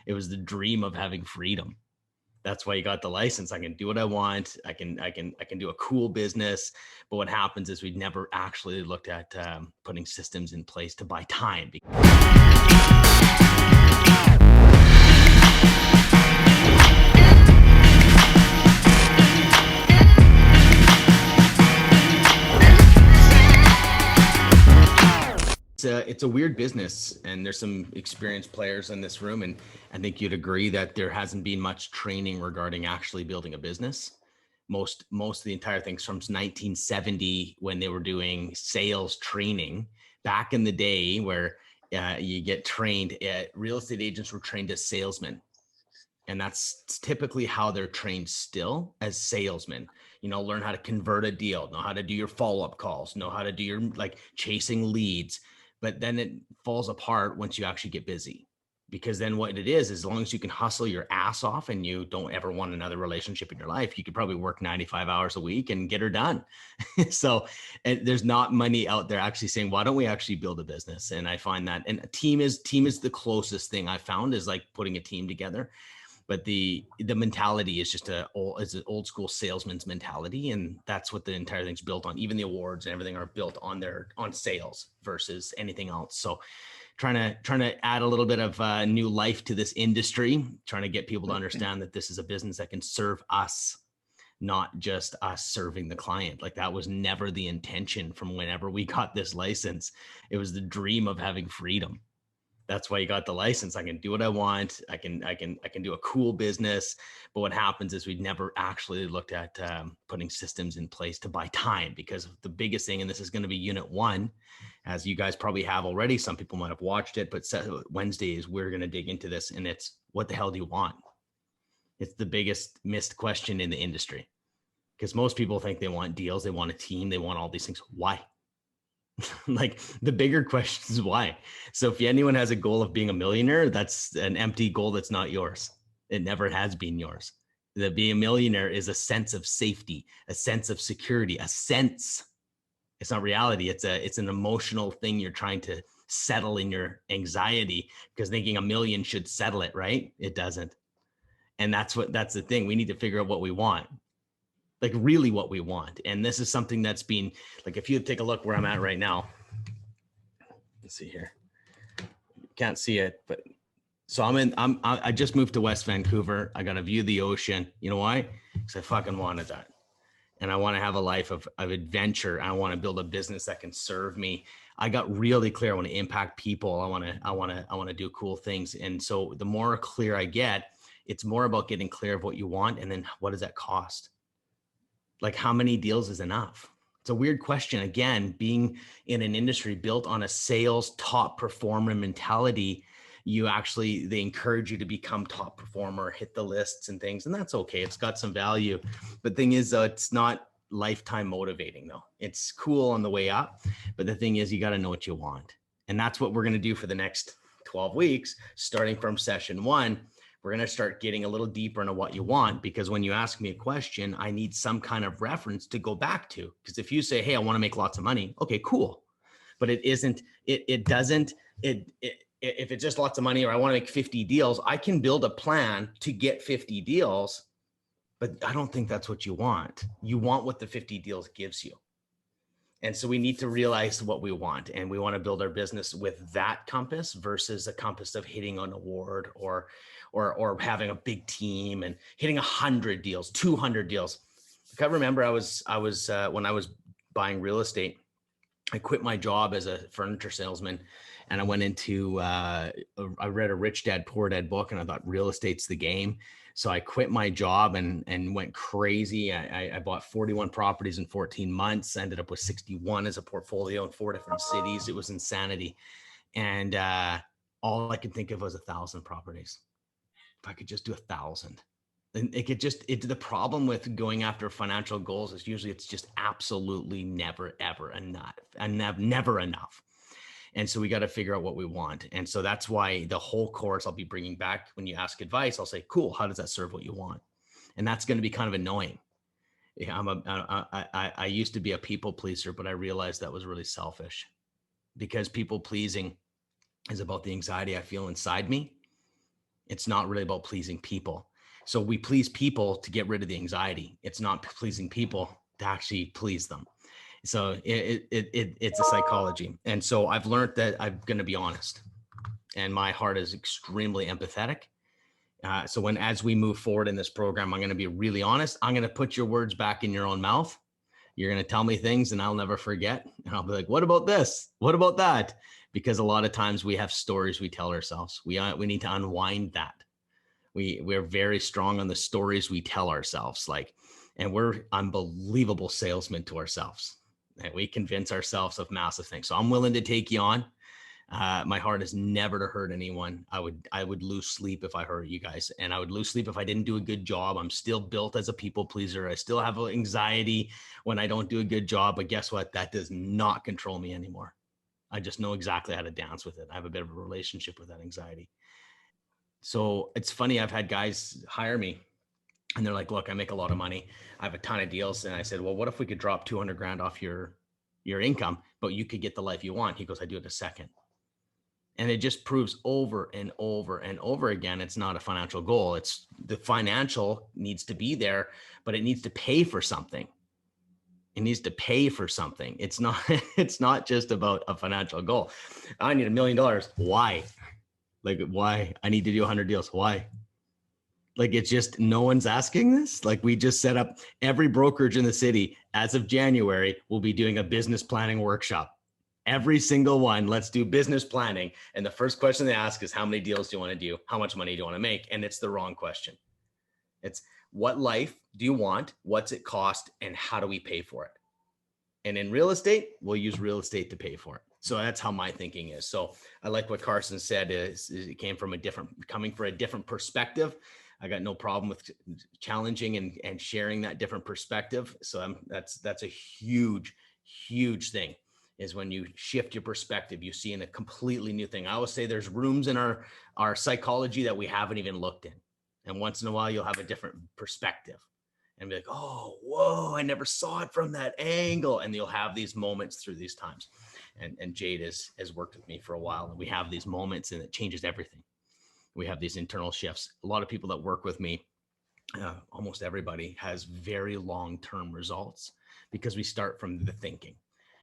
It was the dream of having freedom. That's why you got the license. I can do what I want. I can do a cool business. But what happens is we never actually looked at putting systems in place to buy time. It's a weird business, and there's some experienced players in this room, and I think you'd agree that there hasn't been much training regarding actually building a business. Most of the entire things from 1970, when they were doing sales training back in the day, where you get trained. Real estate agents were trained as salesmen, and that's typically how they're trained still, as salesmen. Learn how to convert a deal, know how to do your follow-up calls, know how to do your chasing leads. But then it falls apart once you actually get busy, because then what it is, as long as you can hustle your ass off and you don't ever want another relationship in your life, you could probably work 95 hours a week and get her done. So there's not money out there actually saying, why don't we actually build a business? And I find that, and team is the closest thing I found, is like putting a team together. But the mentality is just an old school salesman's mentality, and that's what the entire thing's built on. Even the awards and everything are built on sales versus anything else. So trying to add a little bit of new life to this industry, trying to get people to understand that this is a business that can serve us, not just us serving the client. Like, that was never the intention from whenever we got this license. It was the dream of having freedom. That's why you got the license. I can do what I want. I can do a cool business. But what happens is we never actually looked at putting systems in place to buy time, because the biggest thing, and this is going to be unit 1, as you guys probably have already, some people might have watched it, but Wednesdays we're going to dig into this, and it's, what the hell do you want? It's the biggest missed question in the industry, because most people think they want deals, they want a team, they want all these things. Why? Like, the bigger question is why. So if anyone has a goal of being a millionaire, that's an empty goal. That's not yours. It never has been yours. The being a millionaire is a sense of safety, a sense of security, a sense. It's not reality. It's an emotional thing you're trying to settle in your anxiety, because thinking a million should settle it, right? It doesn't. And that's the thing. We need to figure out what we want. Like, really what we want. And this is something that's been, like, if you take a look where I'm at right now, let's see here, can't see it, but so I just moved to West Vancouver. I got to view the ocean. You know why? Because I fucking wanted that. And I want to have a life of adventure. I want to build a business that can serve me. I got really clear. I want to impact people. I want to do cool things. And so the more clear I get, it's more about getting clear of what you want. And then what does that cost? Like, how many deals is enough? It's a weird question. Again, being in an industry built on a sales top performer mentality, they encourage you to become top performer, hit the lists and things. And that's okay. It's got some value. But thing is, it's not lifetime motivating though. It's cool on the way up. But the thing is, you got to know what you want. And that's what we're going to do for the next 12 weeks, starting from session 1. We're going to start getting a little deeper into what you want, because when you ask me a question, I need some kind of reference to go back to. Because if you say, hey, I want to make lots of money. Okay, cool. But it isn't, if it's just lots of money, or I want to make 50 deals, I can build a plan to get 50 deals, but I don't think that's what you want. You want what the 50 deals gives you. And so we need to realize what we want, and we want to build our business with that compass versus a compass of hitting an award or having a big team and hitting 100 deals, 200 deals. I remember I was when I was buying real estate, I quit my job as a furniture salesman, and I went into, I read a Rich Dad Poor Dad book, and I thought real estate's the game. So I quit my job and went crazy. I bought 41 properties in 14 months, ended up with 61 as a portfolio in 4 different cities. It was insanity. And all I could think of was 1,000 properties. If I could just do 1,000. And the problem with going after financial goals is usually it's just absolutely never, ever enough, and never enough. And so we got to figure out what we want. And so that's why the whole course I'll be bringing back, when you ask advice, I'll say, cool, how does that serve what you want? And that's going to be kind of annoying. Yeah, I used to be a people pleaser, but I realized that was really selfish, because people pleasing is about the anxiety I feel inside me. It's not really about pleasing people. So we please people to get rid of the anxiety. It's not pleasing people to actually please them. So it's a psychology. And so I've learned that I'm going to be honest, and my heart is extremely empathetic. So as we move forward in this program, I'm going to be really honest. I'm going to put your words back in your own mouth. You're going to tell me things and I'll never forget. And I'll be like, what about this? What about that? Because a lot of times we have stories we tell ourselves. We need to unwind that. We're very strong on the stories we tell ourselves, like, and we're unbelievable salesmen to ourselves. And we convince ourselves of massive things. So I'm willing to take you on. My heart is never to hurt anyone. I would lose sleep if I hurt you guys, and I would lose sleep if I didn't do a good job. I'm still built as a people pleaser. I still have anxiety when I don't do a good job, but guess what? That does not control me anymore. I just know exactly how to dance with it. I have a bit of a relationship with that anxiety. So it's funny. I've had guys hire me and they're like, look, I make a lot of money. I have a ton of deals. And I said, well, what if we could drop 200 grand off your income, but you could get the life you want? He goes, I do it a second. And it just proves over and over and over again, it's not a financial goal. It's the financial needs to be there, but it needs to pay for something. It needs to pay for something. It's not, it's not just about a financial goal. I need $1 million. Why? Like, why? I need to do 100 deals. Why? Like, it's just, no one's asking this. Like, we just set up every brokerage in the city as of January will be doing a business planning workshop. Every single one. Let's do business planning. And the first question they ask is, how many deals do you want to do? How much money do you want to make? And it's the wrong question. It's, what life do you want? What's it cost? And how do we pay for it? And in real estate, we'll use real estate to pay for it. So that's how my thinking is. So I like what Carson said is it came from coming for a different perspective. I got no problem with challenging and sharing that different perspective. So that's a huge, huge thing, is when you shift your perspective, you see in a completely new thing. I always say there's rooms in our psychology that we haven't even looked in. And once in a while, you'll have a different perspective and be like, oh, whoa, I never saw it from that angle. And you'll have these moments through these times. And Jade has worked with me for a while, and we have these moments, and it changes everything. We have these internal shifts. A lot of people that work with me, almost everybody has very long-term results because we start from the thinking.